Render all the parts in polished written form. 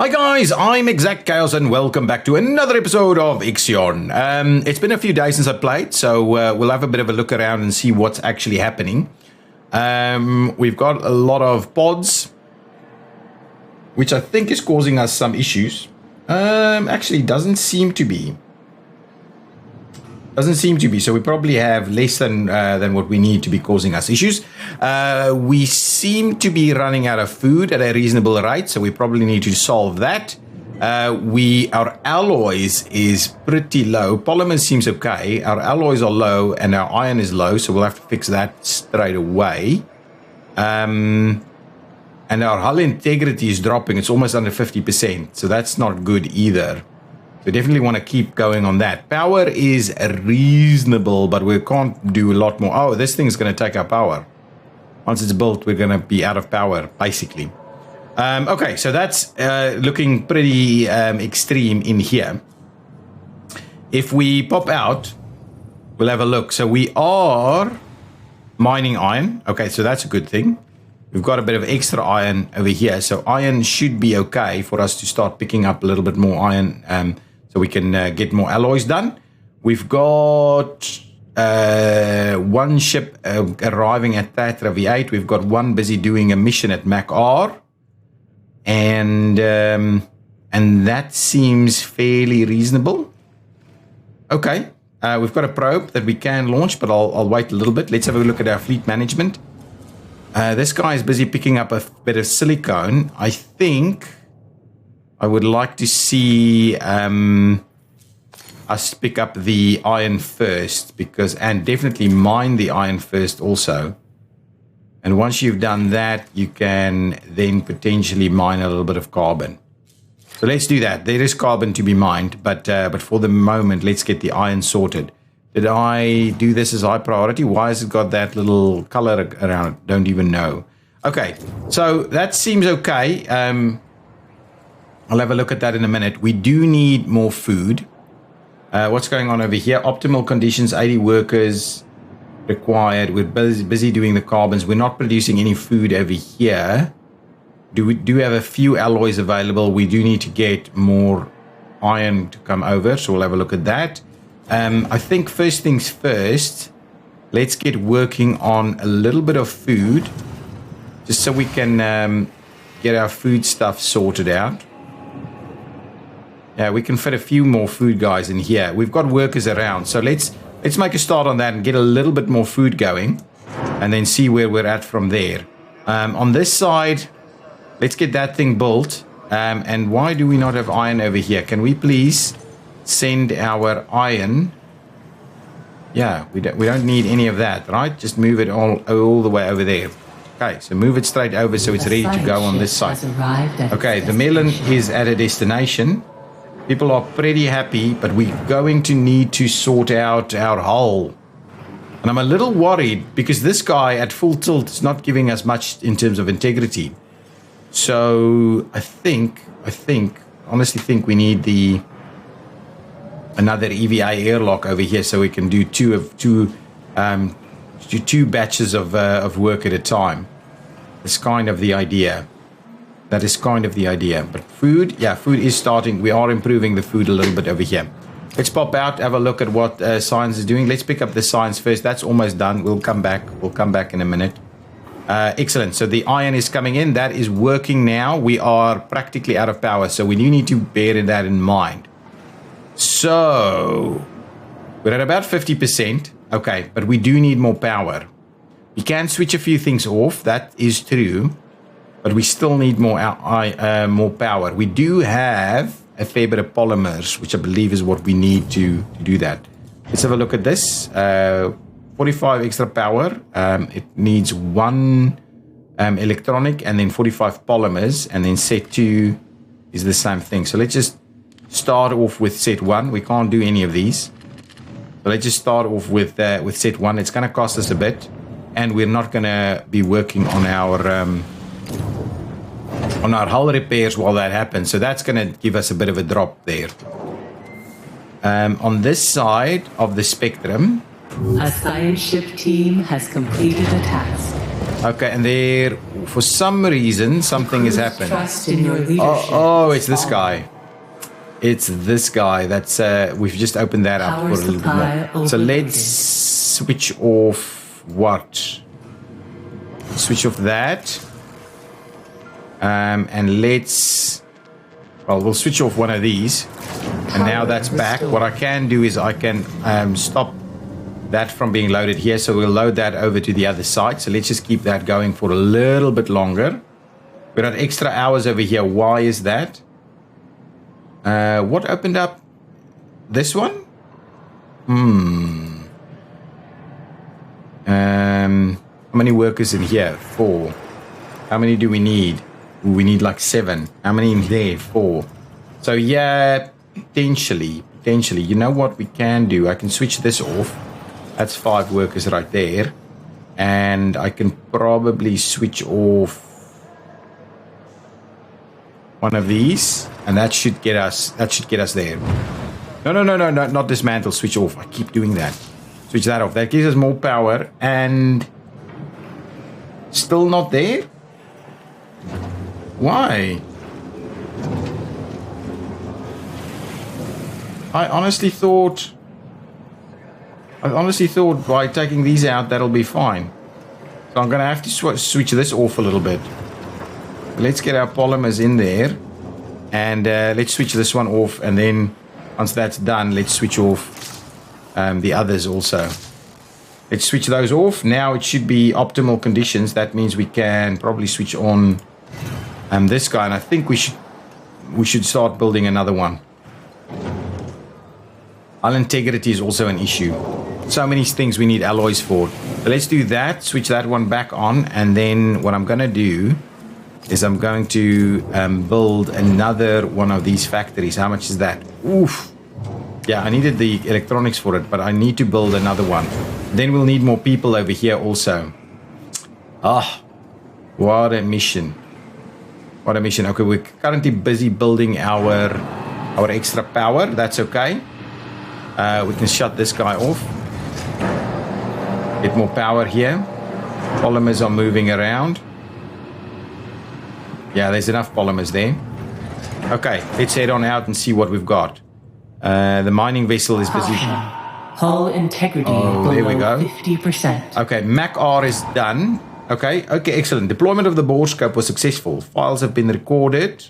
Hi guys, I'm ExactChaos and welcome back to another episode of Ixion. It's been a few days since I played, so we'll have a bit of a look around and see what's actually happening. We've got a lot of pods, which I think is causing us some issues. Actually, doesn't seem to be. So we probably have less than what we need to be causing us issues. We seem to be running out of food at a reasonable rate, so we probably need to solve that. Our alloys is pretty low. Polymer seems okay. Our alloys are low and our iron is low, so we'll have to fix that straight away. And our hull integrity is dropping. It's almost under 50%, so that's not good either. We definitely want to keep going on that. Power is reasonable, but we can't do a lot more. Oh, this thing is going to take our power. Once it's built, we're going to be out of power, basically. Okay, so that's looking pretty extreme in here. If we pop out, we'll have a look. So we are mining iron. Okay, so that's a good thing. We've got a bit of extra iron over here. So iron should be okay for us to start picking up a little bit more iron so we can get more alloys done. We've got one ship arriving at Tatra V8. We've got one busy doing a mission at Mac R. And that seems fairly reasonable. Okay, we've got a probe that we can launch, but I'll wait a little bit. Let's have a look at our fleet management. This guy is busy picking up a bit of silicone. I think I would like to see us pick up the iron first, and definitely mine the iron first also. And once you've done that, you can then potentially mine a little bit of carbon. So let's do that. There is carbon to be mined, but for the moment, let's get the iron sorted. Did I do this as high priority? Why has it got that little color around it? Don't even know. Okay, so that seems okay. I'll have a look at that in a minute. We do need more food. What's going on over here? Optimal conditions, 80 workers required. We're busy doing the carbons. We're not producing any food over here. We do have a few alloys available. We do need to get more iron to come over, so we'll have a look at that. I think first things first, let's get working on a little bit of food, just so we can get our food stuff sorted out. Yeah, we can fit a few more food guys in here. We've got workers around, so let's make a start on that and get a little bit more food going, and then see where we're at from there. On this side, let's get that thing built. And why do we not have iron over here? Can we please send our iron? Yeah, we don't need any of that, right? Just move it all the way over there. Okay, so move it straight over so it's ready to go on this side. Okay, the melon is at a destination. People are pretty happy, but we're going to need to sort out our hull. And I'm a little worried because this guy at full tilt is not giving us much in terms of integrity. So I honestly think we need another EVA airlock over here so we can do two batches of work at a time. That's kind of the idea. That is kind of the idea. But food, yeah, food is starting. We are improving the food a little bit over here. Let's pop out, have a look at what science is doing. Let's pick up the science first. That's almost done. We'll come back in a minute. Excellent. So the iron is coming in. That is working now. We are practically out of power, so we do need to bear that in mind. So we're at about 50%. Okay, but we do need more power. We can switch a few things off. That is true. But we still need more power. We do have a fair bit of polymers, which I believe is what we need to do that. Let's have a look at this. 45 extra power. It needs one electronic and then 45 polymers. And then set 2 is the same thing. So let's just start off with set 1. We can't do any of these. So let's just start off with set 1. It's going to cost us a bit. And we're not going to be working on our hull repairs while that happens. So that's going to give us a bit of a drop there. On this side of the spectrum, a science ship team has completed a task. Okay, and there, for some reason, something has happened. Trust in your leadership. Oh, it's this guy. It's this guy. That's we've just opened that up for a little bit more. So let's switch off what? Switch off that. And let's, well, we'll switch off one of these. And now that's back. What I can do is I can stop that from being loaded here. So we'll load that over to the other side. So let's just keep that going for a little bit longer. We're at extra hours over here. Why is that? What opened up? This one? How many workers in here? 4. How many do we need? We need like 7. How many in there? 4. So yeah, potentially. You know what we can do? I can switch this off. That's 5 workers right there. And I can probably switch off one of these. And that should get us there. No, not dismantle, switch off. I keep doing that. Switch that off. That gives us more power. And still not there? Why? I honestly thought by taking these out, that'll be fine. So I'm going to have to switch this off a little bit. Let's get our polymers in there. And let's switch this one off. And then once that's done, let's switch off the others also. Let's switch those off. Now it should be optimal conditions. That means we can probably switch on this guy. And I think we should start building another one. Hull integrity is also an issue. So many things we need alloys for. So let's do that. Switch that one back on. And then what I'm going to do is I'm going to build another one of these factories. How much is that? Oof. Yeah, I needed the electronics for it, but I need to build another one. Then we'll need more people over here also. Ah, what a mission. What a mission. Okay, we're currently busy building our extra power. That's okay. We can shut this guy off. Get more power here. Polymers are moving around. Yeah, there's enough polymers there. Okay, let's head on out and see what we've got. The mining vessel is busy. Hull integrity below there we go. 50%. Okay, MacR is done. Okay, excellent. Deployment of the board scope was successful. Files have been recovered,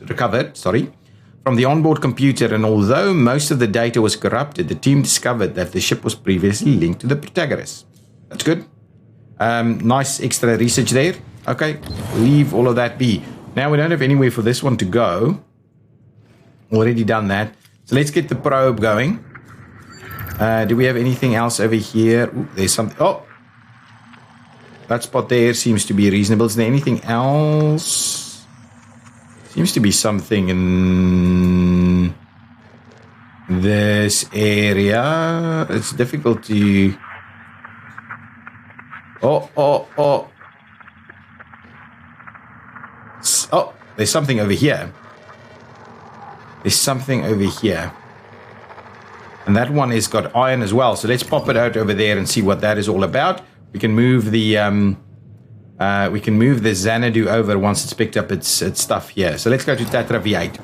from the onboard computer, and although most of the data was corrupted, the team discovered that the ship was previously linked to the Protagoras. That's good. Nice extra research there. Okay, leave all of that be. Now we don't have anywhere for this one to go. Already done that. So let's get the probe going. Do we have anything else over here? Ooh, there's something. Oh, that spot there seems to be reasonable. Is there anything else? Seems to be something in this area. It's difficult to... Oh. Oh, there's something over here. There's something over here. And that one has got iron as well. So let's pop it out over there and see what that is all about. We can move the Xanadu over once it's picked up its stuff here. So let's go to Tatra V8.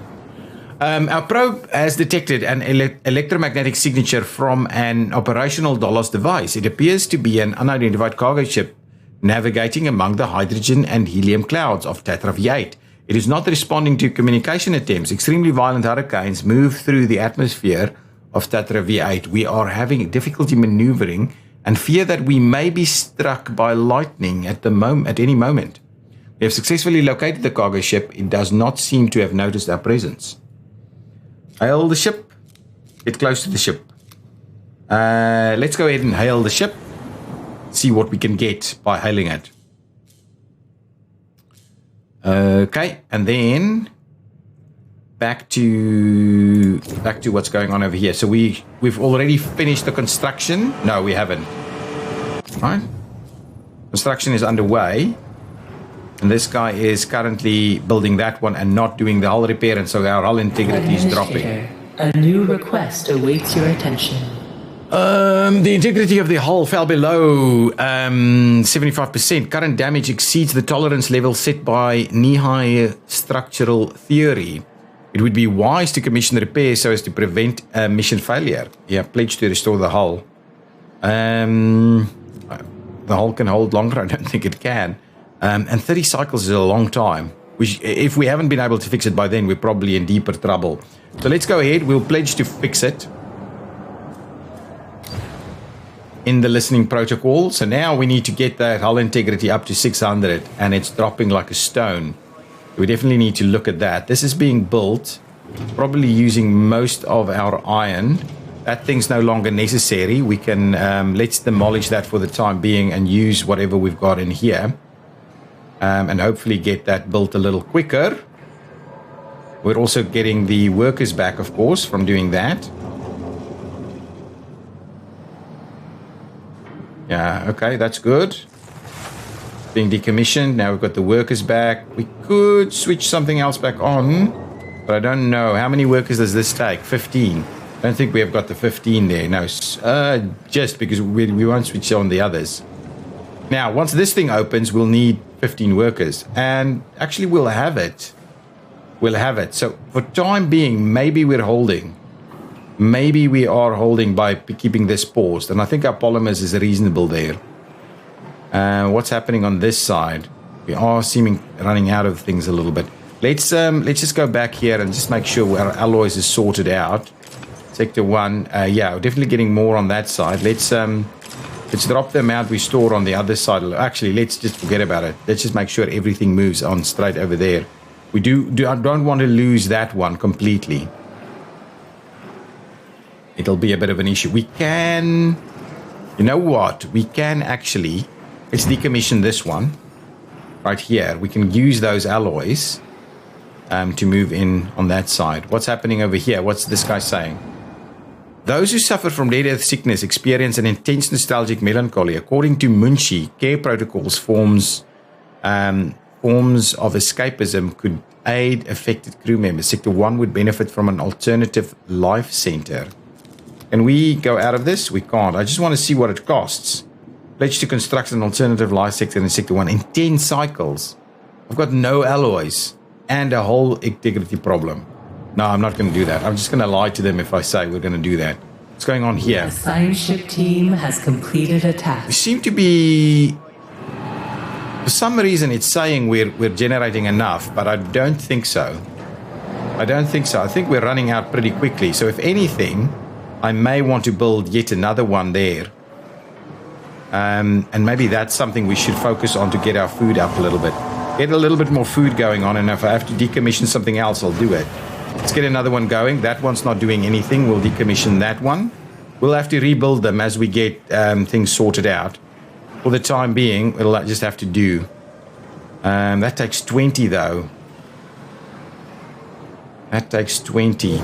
Our probe has detected an electromagnetic signature from an operational Dolos device. It appears to be an unidentified cargo ship navigating among the hydrogen and helium clouds of Tatra V8. It is not responding to communication attempts. Extremely violent hurricanes move through the atmosphere of Tatra V8. We are having difficulty maneuvering and fear that we may be struck by lightning at any moment. We have successfully located the cargo ship. It does not seem to have noticed our presence. Hail the ship. Get close to the ship. Let's go ahead and hail the ship. See what we can get by hailing it. Okay, and then back to what's going on over here. So we've already finished the construction. No, we haven't. Right? Construction is underway. And this guy is currently building that one and not doing the hull repair, and so our hull integrity is dropping. A new request awaits your attention. The integrity of the hull fell below 75%. Current damage exceeds the tolerance level set by knee-high structural theory. It would be wise to commission repairs so as to prevent mission failure. Yeah, pledge to restore the hull. The hull can hold longer. I don't think it can. And 30 cycles is a long time. If we haven't been able to fix it by then, we're probably in deeper trouble. So let's go ahead. We'll pledge to fix it in the listening protocol. So now we need to get that hull integrity up to 600, and it's dropping like a stone. We definitely need to look at that. This is being built, probably using most of our iron. That thing's no longer necessary. We can let's demolish that for the time being and use whatever we've got in here, and hopefully get that built a little quicker. We're also getting the workers back, of course, from doing that. Yeah, okay, that's good. Being decommissioned. Now we've got the workers back. We could switch something else back on, but I don't know. How many workers does this take? 15. I don't think we have got the 15 there. No, just because we won't switch on the others. Now, once this thing opens, we'll need 15 workers. And actually, we'll have it. We'll have it. So for time being, maybe we're holding. Maybe we are holding by keeping this paused. And I think our polymers is reasonable there. What's happening on this side? We are running out of things a little bit. Let's just go back here and just make sure our alloys is sorted out. Sector 1, yeah, we're definitely getting more on that side. Let's drop the amount we store on the other side. Actually, let's just forget about it. Let's just make sure everything moves on straight over there. We don't want to lose that one completely. It'll be a bit of an issue. We can, you know what? We can actually, let's decommission this one right here. We can use those alloys to move in on that side. What's happening over here? What's this guy saying? Those who suffer from death sickness experience an intense nostalgic melancholy. According to Munshi, care protocols forms of escapism could aid affected crew members. Sector 1 would benefit from an alternative life center. Can we go out of this? We can't. I just want to see what it costs. Pledge to construct an alternative life sector in Sector 1 in 10 cycles. I've got no alloys and a whole integrity problem. No, I'm not going to do that. I'm just going to lie to them if I say we're going to do that. What's going on here? The science ship team has completed a task. We seem to be... For some reason, it's saying we're generating enough, but I don't think so. I don't think so. I think we're running out pretty quickly. So if anything, I may want to build yet another one there. And maybe that's something we should focus on to get our food up a little bit. Get a little bit more food going on, and if I have to decommission something else, I'll do it. Let's get another one going. That one's not doing anything. We'll decommission that one. We'll have to rebuild them as we get things sorted out. For the time being, we'll just have to do. That takes 20, though. That takes 20.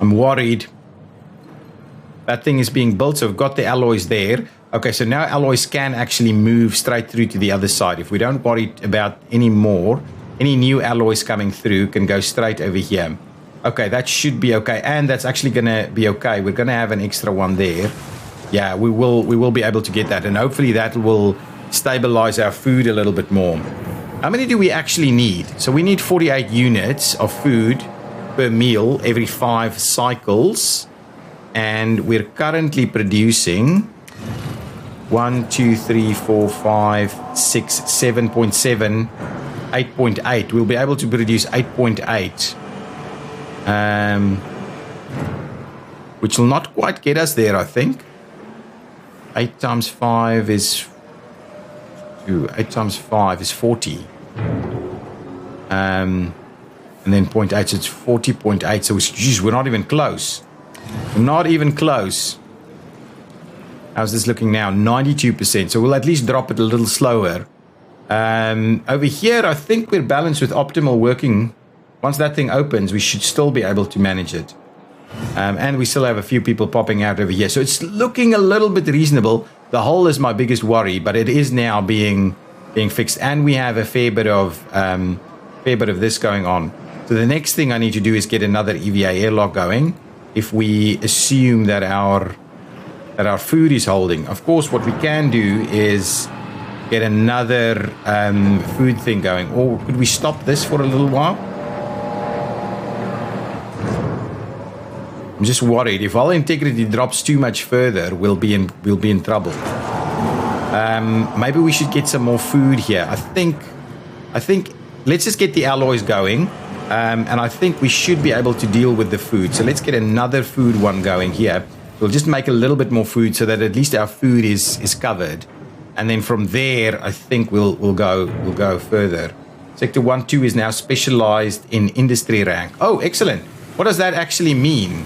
I'm worried. That thing is being built, so we've got the alloys there. Okay, so now alloys can actually move straight through to the other side. If we don't worry about any more, any new alloys coming through can go straight over here. Okay, that should be okay. And that's actually going to be okay. We're going to have an extra one there. Yeah, we will be able to get that. And hopefully that will stabilize our food a little bit more. How many do we actually need? So we need 48 units of food per meal every 5 cycles. And we're currently producing 1, 2, 3, 4, 5, 6, 7.7, 8.8. We'll be able to produce 8.8. Which will not quite get us there, I think. 8 times 5 is 8 times 5 is 40. And then 0.8, so it's 40.8. So we're not even close. We're not even close. How's this looking now? 92%. So we'll at least drop it a little slower. Over here, I think we're balanced with optimal working. Once that thing opens, we should still be able to manage it. And we still have a few people popping out over here. So it's looking a little bit reasonable. The hull is my biggest worry, but it is now being fixed. And we have a fair bit of this going on. So the next thing I need to do is get another EVA airlock going. if we assume that our food is holding. Of course, what we can do is get another food thing going. Or could we stop this for a little while? I'm just worried if our integrity drops too much further, we'll be in trouble. Maybe we should get some more food here. I think let's just get the alloys going, and I think we should be able to deal with the food. So let's get another food one going here. We'll just make a little bit more food so that at least our food is covered, and then from there I think we'll go further. Sector 1-2 is now specialized in industry rank. Oh, excellent. What does that actually mean?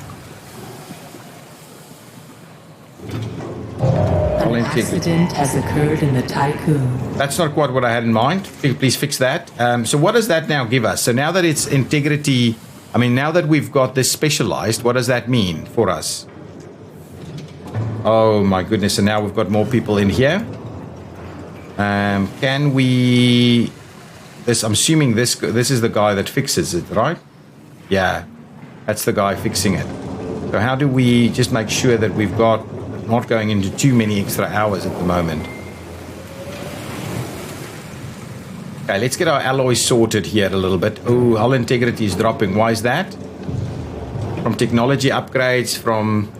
An accident has occurred in the tycoon. That's not quite what I had in mind. Please fix that. So what does that now give us? So now that it's integrity, now that we've got this specialized, what does that mean for us? Oh my goodness, and now we've got more people in here. Can we... I'm assuming this is the guy that fixes it, right? Yeah, that's the guy fixing it. So how do we just make sure that we've got not going into too many extra hours at the moment? Okay, let's get our alloys sorted here a little bit. Oh, hull integrity is dropping. Why is that? From technology upgrades from...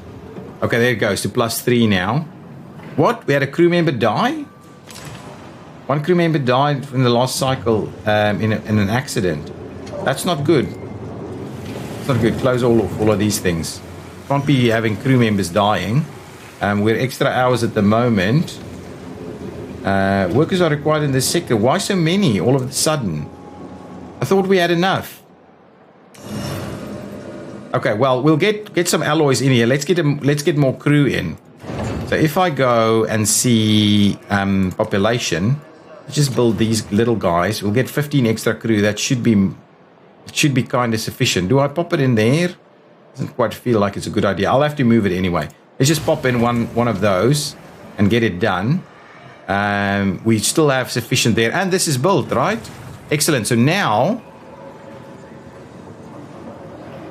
Okay, there it goes to +3 now. What? We had a crew member die? One crew member died in the last cycle in an accident. That's not good. It's not good. Close all of these things. Can't be having crew members dying. We're extra hours at the moment. Workers are required in this sector. Why so many all of a sudden? I thought we had enough. Okay, well, we'll get some alloys in here. Let's get more crew in. So if I go and see population, just build these little guys. We'll get 15 extra crew. That should be kind of sufficient. Do I pop it in there? Doesn't quite feel like it's a good idea. I'll have to move it anyway. Let's just pop in one of those and get it done. We still have sufficient there. And this is built, right? Excellent. So now...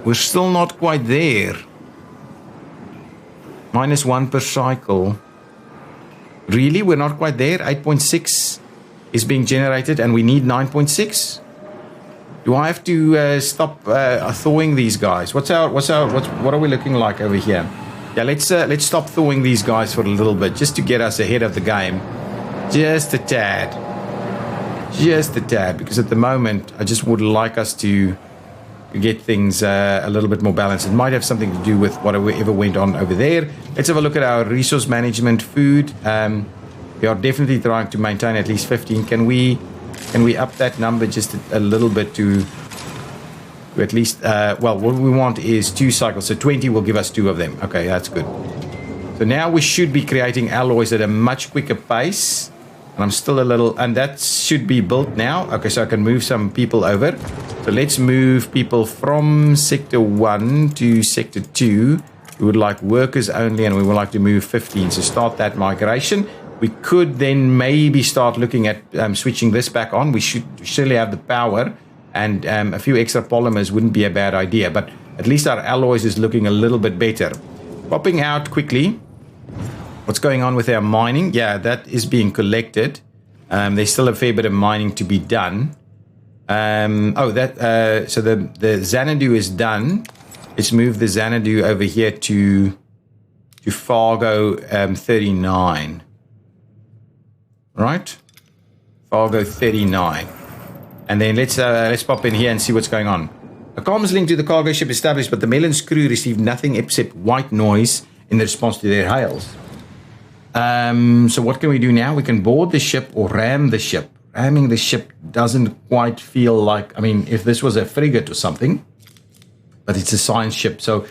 we're still not quite there. -1 per cycle. Really? We're not quite there? 8.6 is being generated and we need 9.6? Do I have to stop thawing these guys? What are we looking like over here? Yeah, let's stop thawing these guys for a little bit, just to get us ahead of the game. Just a tad. Just a tad, because at the moment, I just would like us to get things a little bit more balanced. It might have something to do with whatever went on over there. Let's have a look at our resource management food. We are definitely trying to maintain at least 15. Can we up that number just a little bit to at least, well, what we want is 2 cycles. So 20 will give us 2 of them. Okay, that's good. So now we should be creating alloys at a much quicker pace. And I'm still a little, and that should be built now. Okay, so I can move some people over. So let's move people from Sector 1 to Sector 2. We would like workers only, and we would like to move 15. So start that migration. We could then maybe start looking at switching this back on. We should surely have the power, and a few extra polymers wouldn't be a bad idea. But at least our alloys is looking a little bit better. Popping out quickly. What's going on with our mining? Yeah, that is being collected. There's still a fair bit of mining to be done. So the Xanadu is done. Let's move the Xanadu over here to Fargo 39. Right? Fargo 39. And then let's pop in here and see what's going on. A comms link to the cargo ship established, but the Melon's crew received nothing except white noise in response to their hails. So what can we do now? We can board the ship or ram the ship. Ramming the ship doesn't quite feel like, I mean, if this was a frigate or something, but it's a science ship, so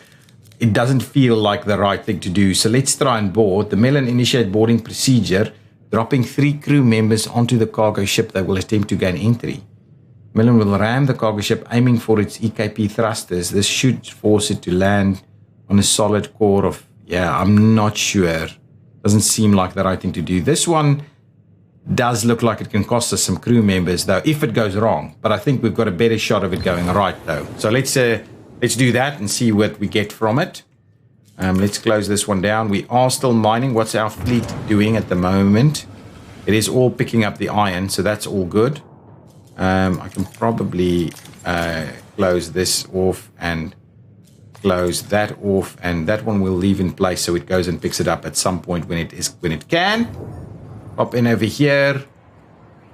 it doesn't feel like the right thing to do. So let's try and board. The Melon initiate boarding procedure, dropping 3 crew members onto the cargo ship that will attempt to gain entry. Melon will ram the cargo ship, aiming for its EKP thrusters. This should force it to land on a solid core of, yeah, I'm not sure. Doesn't seem like the right thing to do. This one does look like it can cost us some crew members, though, if it goes wrong. But I think we've got a better shot of it going right, though. So let's let's do that and see what we get from it. Let's close this one down. We are still mining. What's our fleet doing at the moment? It is all picking up the iron, so that's all good. I can probably close this off and close that off, and that one we'll leave in place so it goes and picks it up at some point when it can. Pop in over here.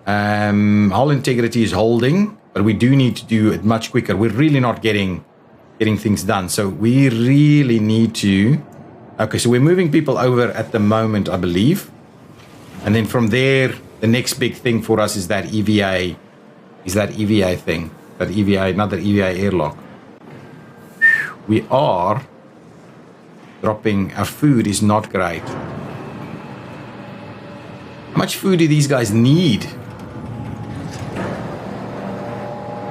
Hull integrity is holding, but we do need to do it much quicker. We're really not getting things done, so we really need to. Okay, so we're moving people over at the moment, I believe, and then from there, the next big thing for us is that EVA. Is that EVA thing? That EVA, another EVA airlock. We are dropping. Our food is not great. How much food do these guys need?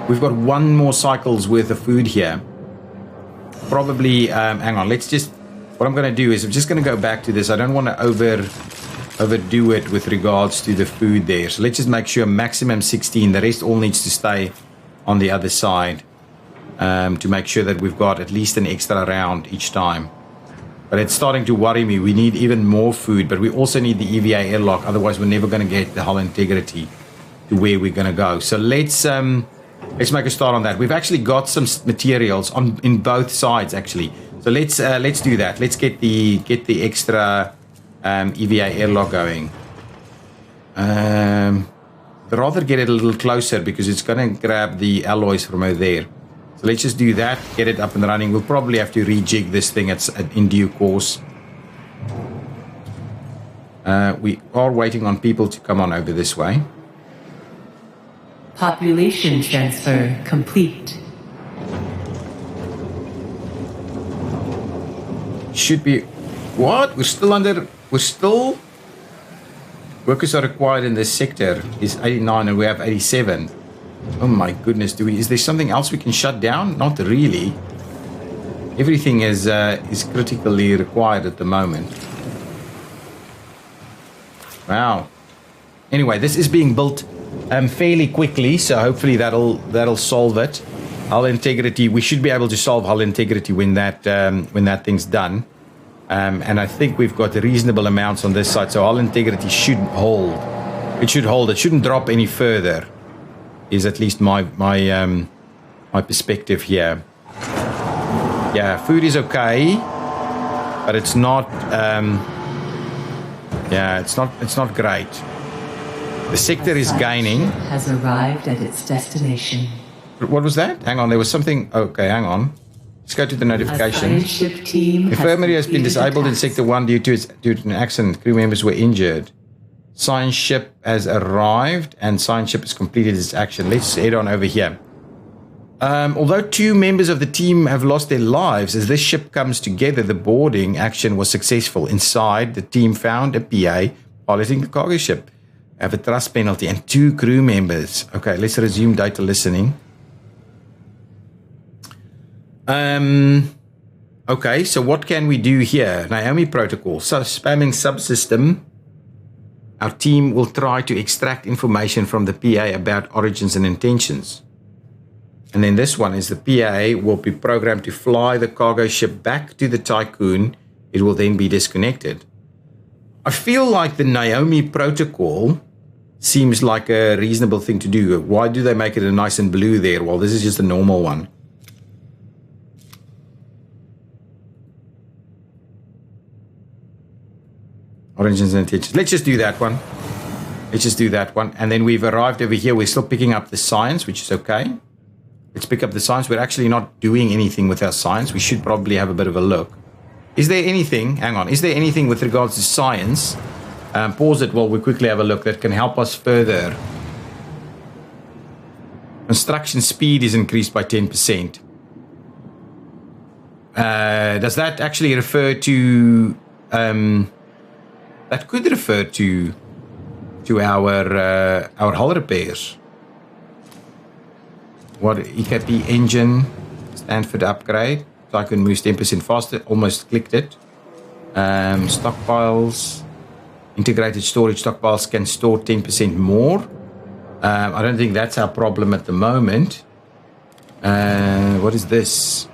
We've got one more cycle's worth of food here. Probably, hang on, what I'm going to do is I'm just going to go back to this. I don't want to overdo it with regards to the food there. So let's just make sure maximum 16. The rest all needs to stay on the other side to make sure that we've got at least an extra round each time. But it's starting to worry me. We need even more food, but we also need the EVA airlock. Otherwise, we're never going to get the hull integrity to where we're going to go. So let's make a start on that. We've actually got some materials in both sides, actually. So let's do that. Let's get the extra EVA airlock going. I'd rather get it a little closer because it's going to grab the alloys from over there. So let's just do that, get it up and running. We'll probably have to rejig this thing in due course. We are waiting on people to come on over this way. Population transfer complete. Should be... What? We're still... Workers are required in this sector is 89 and we have 87. Oh my goodness, is there something else we can shut down? Not really. Everything is critically required at the moment. Wow. Anyway, this is being built fairly quickly, so hopefully that'll solve it. Hull integrity, we should be able to solve hull integrity when that thing's done. And I think we've got reasonable amounts on this side, so hull integrity should hold. It should hold. It shouldn't drop any further. Is at least my perspective here. Yeah, food is okay, but it's not. Yeah, it's not great. The sector is gaining. Has arrived at its destination. What was that? Hang on, there was something. Okay, hang on. Let's go to the notification. Infirmary has been disabled in Sector 1 due to an accident. Crew members were injured. Science ship has arrived and science ship has completed its action. Let's head on over here. Although 2 members of the team have lost their lives, as this ship comes together, the boarding action was successful. Inside, the team found a PA piloting the cargo ship. Have a trust penalty and 2 crew members. Okay, let's resume data listening. Okay, so what can we do here? Naomi protocol. So spamming subsystem. Our team will try to extract information from the PA about origins and intentions. And then this one is the PA will be programmed to fly the cargo ship back to the Tycoon. It will then be disconnected. I feel like the Naomi protocol seems like a reasonable thing to do. Why do they make it a nice and blue there? Well, this is just a normal one. Origins and intentions. Let's just do that one. And then we've arrived over here. We're still picking up the science, which is okay. Let's pick up the science. We're actually not doing anything with our science. We should probably have a bit of a look. Is there anything, hang on, is there anything with regards to science? Pause it while we quickly have a look that can help us further. Construction speed is increased by 10%. Does that actually refer to... that could refer to our hull repairs. What EKP engine, Stanford upgrade. Tycoon moves 10% faster. Almost clicked it. Stockpiles, integrated storage stockpiles can store 10% more. I don't think that's our problem at the moment. What is this?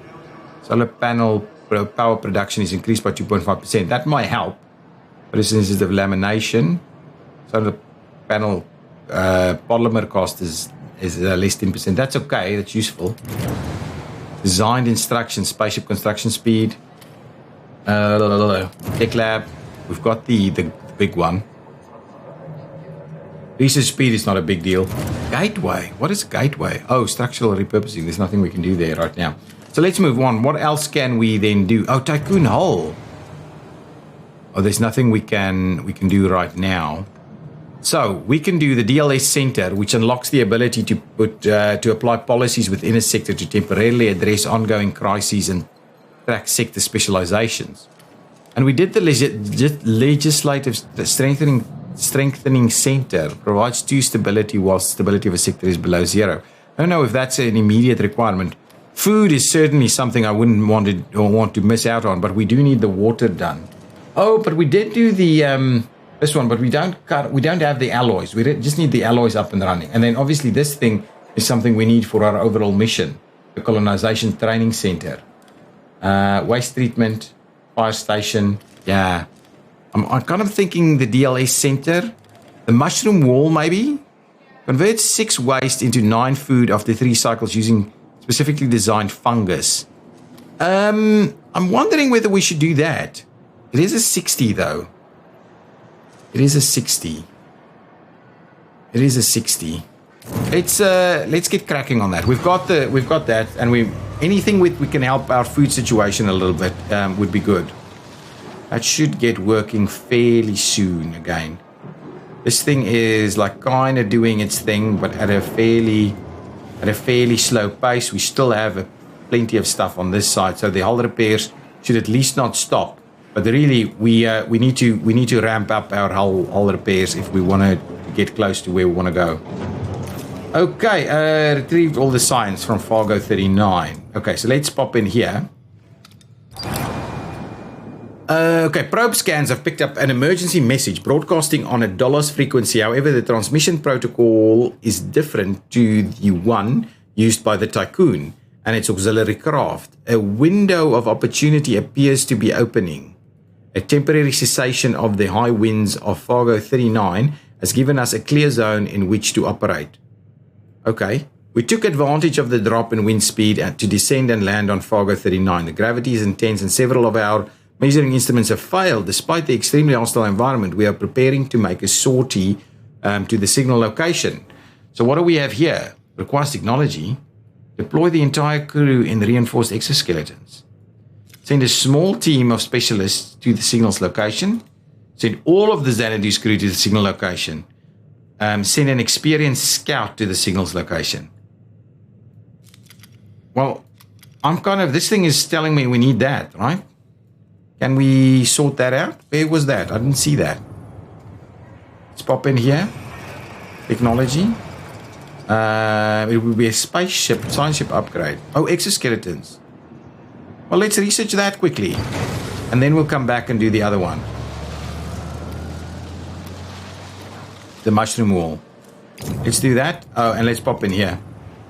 Solar panel power production is increased by 2.5%. That might help. For instance, of lamination. Solar panel polymer cost is less 10%. That's okay. That's useful. Designed instructions, spaceship construction speed. Tech lab. We've got the big one. Research speed is not a big deal. Gateway. What is gateway? Oh, structural repurposing. There's nothing we can do there right now. So let's move on. What else can we then do? Oh, tycoon hull. Oh, there's nothing we can do right now. So we can do the DLS Center, which unlocks the ability to apply policies within a sector to temporarily address ongoing crises and track sector specializations. And we did the legislative strengthening center, provides 2 stability whilst stability of a sector is below 0. I don't know if that's an immediate requirement. Food is certainly something I wouldn't want to miss out on, but we do need the water done. Oh, but we did do the this one, but we don't have the alloys. We just need the alloys up and running. And then obviously this thing is something we need for our overall mission, the colonization training center. Waste treatment, fire station. Yeah. I'm kind of thinking the DLS center, the mushroom wall maybe. Convert 6 waste into 9 food after 3 cycles using specifically designed fungus. I'm wondering whether we should do that. It is a 60 though. It is a 60. It is a 60. Let's get cracking on that. We've got that, and anything we can help our food situation a little bit would be good. That should get working fairly soon again. This thing is like kind of doing its thing, but at a fairly slow pace. We still have plenty of stuff on this side, so the hull repairs should at least not stop. But really, we need to ramp up our hull repairs if we want to get close to where we want to go. Okay, retrieved all the signs from Fargo 39. Okay, so let's pop in here. Okay, probe scans have picked up an emergency message broadcasting on a DOLOS frequency. However, the transmission protocol is different to the one used by the Tycoon and its auxiliary craft. A window of opportunity appears to be opening. A temporary cessation of the high winds of Fargo 39 has given us a clear zone in which to operate. Okay. We took advantage of the drop in wind speed to descend and land on Fargo 39. The gravity is intense and several of our measuring instruments have failed. Despite the extremely hostile environment, we are preparing to make a sortie to the signal location. So what do we have here? Requires technology. Deploy the entire crew in reinforced exoskeletons. Send a small team of specialists to the signal's location. Send all of the Xanadu's crew to the signal location. Send an experienced scout to the signal's location. Well, this thing is telling me we need that, right? Can we sort that out? Where was that? I didn't see that. Let's pop in here. Technology. It would be a spaceship, science ship upgrade. Oh, exoskeletons. Well, let's research that quickly. And then we'll come back and do the other one. The mushroom wall. Let's do that. Oh, and let's pop in here.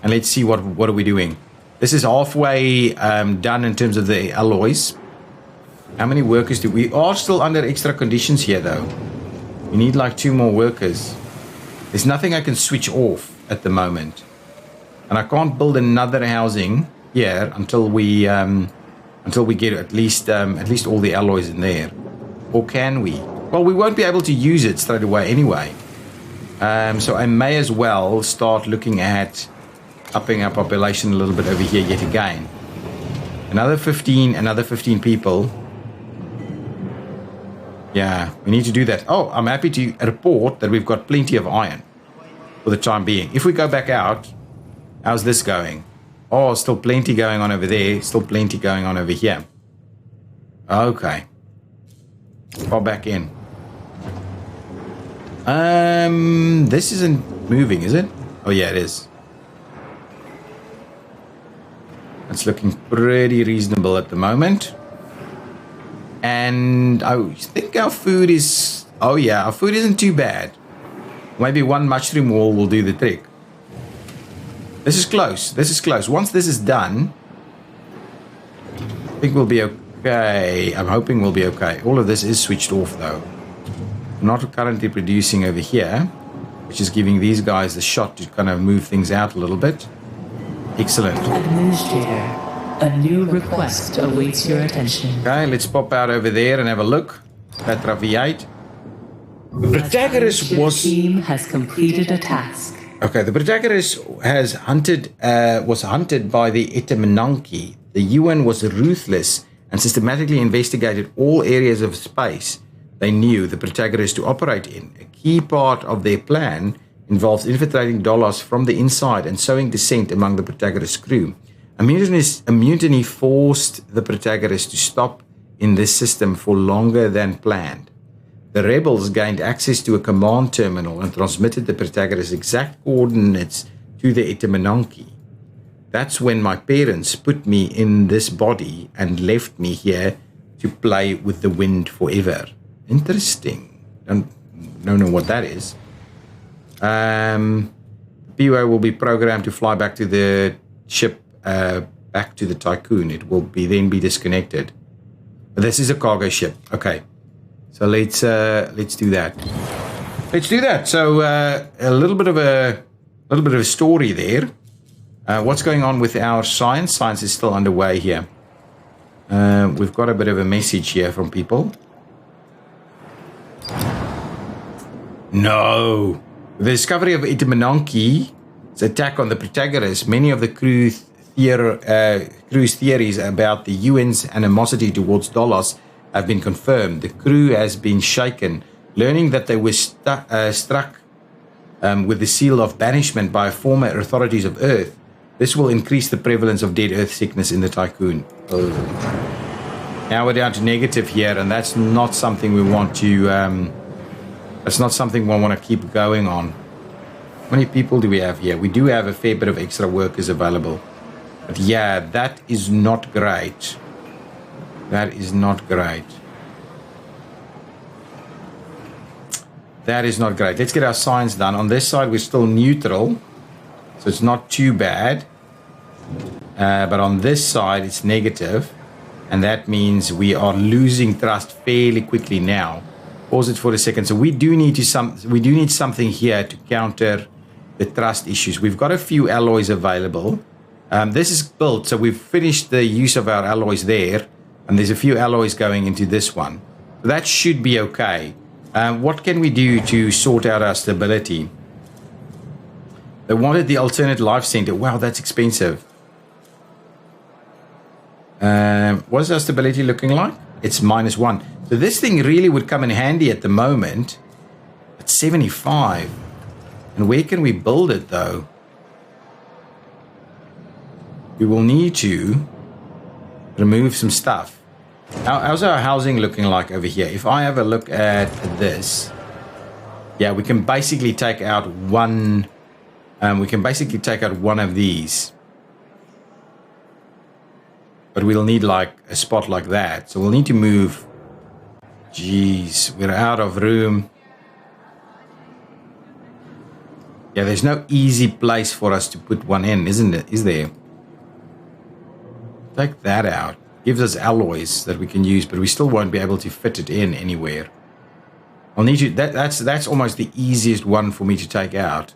And let's see what are we doing. This is halfway done in terms of the alloys. How many workers do we are still under extra conditions here though? We need like 2 more workers. There's nothing I can switch off at the moment. And I can't build another housing here until we get at least all the alloys in there. Or can we? Well, we won't be able to use it straight away anyway. So I may as well start looking at upping our population a little bit over here yet again. Another 15 people. Yeah, we need to do that. Oh, I'm happy to report that we've got plenty of iron for the time being. If we go back out, how's this going? Oh, still plenty going on over there. Still plenty going on over here. Okay. Pop back in. This isn't moving, is it? Oh, yeah, it is. It's looking pretty reasonable at the moment. And I think our food is... Oh, yeah, our food isn't too bad. Maybe 1 mushroom wall will do the trick. This is close. This is close. Once this is done, think we'll be okay. I'm hoping we'll be okay. All of this is switched off though. Not currently producing over here, which is giving these guys the shot to kind of move things out a little bit. Excellent. Administrator, a new request awaits your attention. Okay, let's pop out over there and have a look. Petra V8. The protagonist was... team has completed a task. Okay, the protagonist was hunted by the Etamananki. The UN was ruthless and systematically investigated all areas of space they knew the protagonist to operate in. A key part of their plan involves infiltrating Dolos from the inside and sowing dissent among the protagonist's crew. A mutiny forced the protagonist to stop in this system for longer than planned. The rebels gained access to a command terminal and transmitted the protagonist's exact coordinates to the Etamananki. That's when my parents put me in this body and left me here to play with the wind forever. Interesting. Don't know what that is. PO will be programmed to fly back to the ship, back to the Tycoon. It will then be disconnected. But this is a cargo ship. Okay. So let's do that. Let's do that. So a little bit of a story there. What's going on with our science? Science is still underway here. We've got a bit of a message here from people. No. The discovery of Etamananki's attack on the protagonist, many of the crew's theories about the UN's animosity towards Dolos have been confirmed. The crew has been shaken, learning that they were struck with the seal of banishment by former authorities of Earth. This will increase the prevalence of dead Earth sickness in the Tycoon. Oh. Now we're down to negative here, and that's not something we want to... that's not something we want to keep going on. How many people do we have here? We do have a fair bit of extra workers available. But yeah, that is not great. That is not great. That is not great. Let's get our science done. On this side, we're still neutral. So it's not too bad. But on this side, it's negative. And that means we are losing trust fairly quickly now. Pause it for a second. So we do need something here to counter the trust issues. We've got a few alloys available. This is built, so we've finished the use of our alloys there, and there's a few alloys going into this one. So that should be okay. What can we do to sort out our stability? They wanted the alternate life center. Wow, that's expensive. What is our stability looking like? It's -1. So this thing really would come in handy at the moment. It's 75. And where can we build it, though? We will need to remove some stuff. How's our housing looking like over here? If I have a look at this, yeah, we can basically take out one. We can basically take out one of these, but we'll need like a spot like that. So we'll need to move. Jeez, we're out of room. Yeah, there's no easy place for us to put one in, isn't it? Is there? Take that out. Gives us alloys that we can use, but we still won't be able to fit it in anywhere. I'll need to. That's almost the easiest one for me to take out.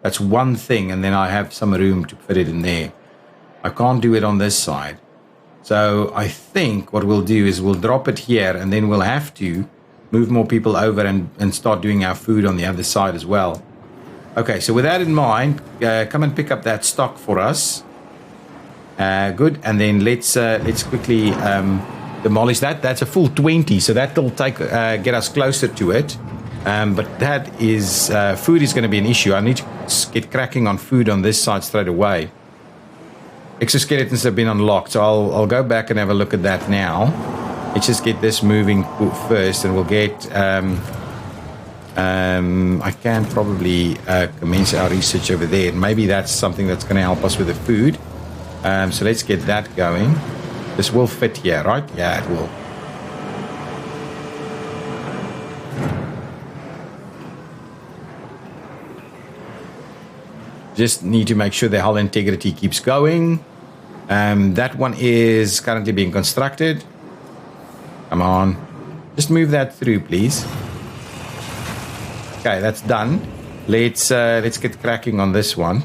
That's one thing, and then I have some room to fit it in there. I can't do it on this side. So I think what we'll do is we'll drop it here, and then we'll have to move more people over and start doing our food on the other side as well. Okay, so with that in mind, come and pick up that stock for us. Good, and then let's quickly demolish that. That's a full 20, so that'll get us closer to it. But that is food is going to be an issue. I need to get cracking on food on this side straight away. Exoskeletons have been unlocked, so I'll go back and have a look at that now. Let's just get this moving first, and we'll get. I can probably commence our research over there. Maybe that's something that's going to help us with the food. So let's get that going. This will fit here, right? Yeah, it will. Just need to make sure the hull integrity keeps going. That one is currently being constructed. Come on. Just move that through, please. Okay, that's done. Let's get cracking on this one.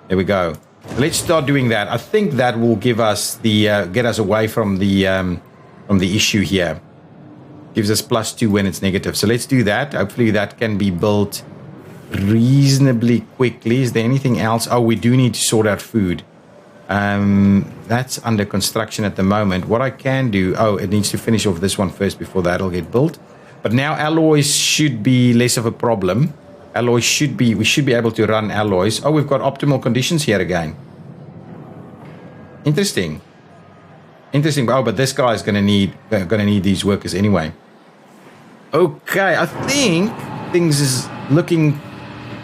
There we go. Let's start doing that. I think that will give us the get us away from the issue here. Gives us +2 when it's negative. So let's do that. Hopefully that can be built reasonably quickly. Is there anything else? Oh, we do need to sort out food. That's under construction at the moment. What I can do, it needs to finish off this one first before that'll get built. But now alloys should be less of a problem. We should be able to run alloys. Oh, we've got optimal conditions here again. Interesting. Oh, but this guy is gonna need these workers anyway. Okay, I think things is looking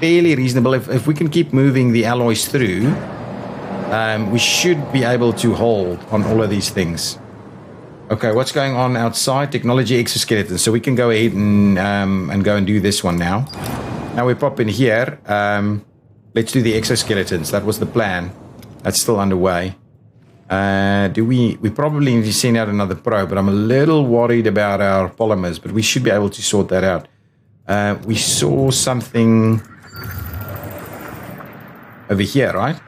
fairly reasonable. If we can keep moving the alloys through, we should be able to hold on all of these things. Okay, what's going on outside? Technology exoskeleton. So we can go ahead and go and do this one now. Now we pop in here. Let's do the exoskeletons. That was the plan. That's still underway. We probably need to send out another probe, but I'm a little worried about our polymers, but we should be able to sort that out. We saw something over here, right?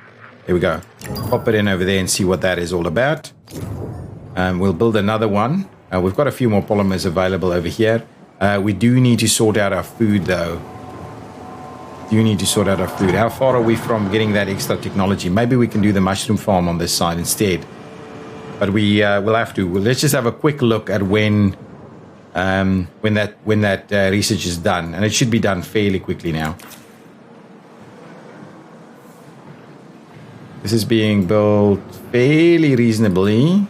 There we go. Pop it in over there and see what that is all about. We'll build another one. We've got a few more polymers available over here. We do need to sort out our food, though. How far are we from getting that extra technology? Maybe we can do the mushroom farm on this side instead. But we'll have to. Let's just have a quick look at when that research is done, and it should be done fairly quickly now. This is being built fairly reasonably.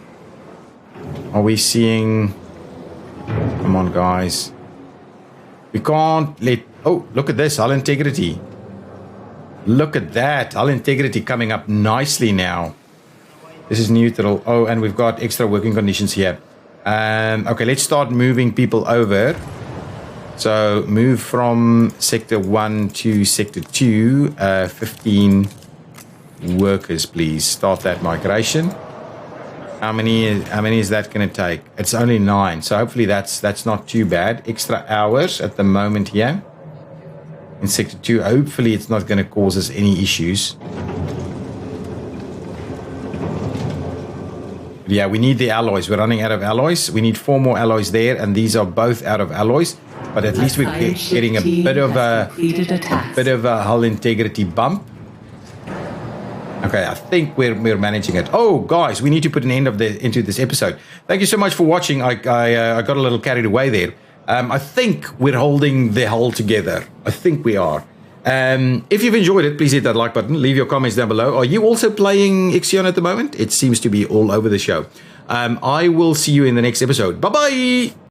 Are we seeing? Come on, guys. We can't let... Oh, look at this, hull integrity. Look at that, hull integrity coming up nicely now. This is neutral. Oh, and we've got extra working conditions here. Okay, let's start moving people over. So move from sector 1 to sector 2. 15 workers, please. Start that migration. How many is that going to take? It's only 9, so hopefully that's not too bad. Extra hours at the moment here in sector 2. Hopefully it's not going to cause us any issues. Yeah, we need the alloys. We're running out of alloys. We need 4 more alloys there, and these are both out of alloys. But at least we're getting a bit of a hull integrity bump. Okay, I think we're managing it. Oh, guys, we need to put an end into this episode. Thank you so much for watching. I got a little carried away there. I think we're holding the hull together. I think we are. If you've enjoyed it, please hit that like button. Leave your comments down below. Are you also playing Ixion at the moment? It seems to be all over the show. I will see you in the next episode. Bye-bye!